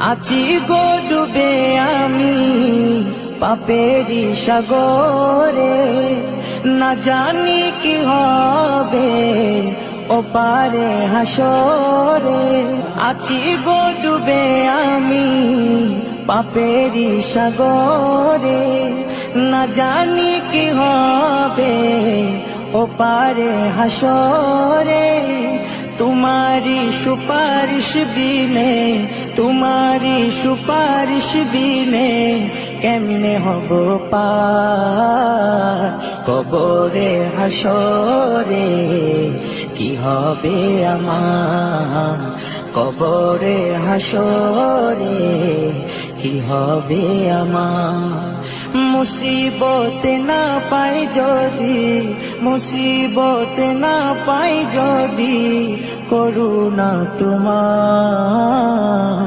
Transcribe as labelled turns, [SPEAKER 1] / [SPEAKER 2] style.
[SPEAKER 1] আছি গো ডুবে আমি পাপেরি সাগরে, না জানি কি হবে ওপারে হাসরে। আছি গো ডুবে আমি পাপেরি সাগরে, না জানি কি হবে ওপারে হাসরে। तुम्हारी सुपारिश बिने, तुम्हारी सुपारिश बिने केमने हबो पार कबरे हासरे। কি হবে আমার কবরে হাসরে, কি হবে আমার। মুসিবতে না পাই যদি, মুসিবতে না পাই যদি, করুণা তোমার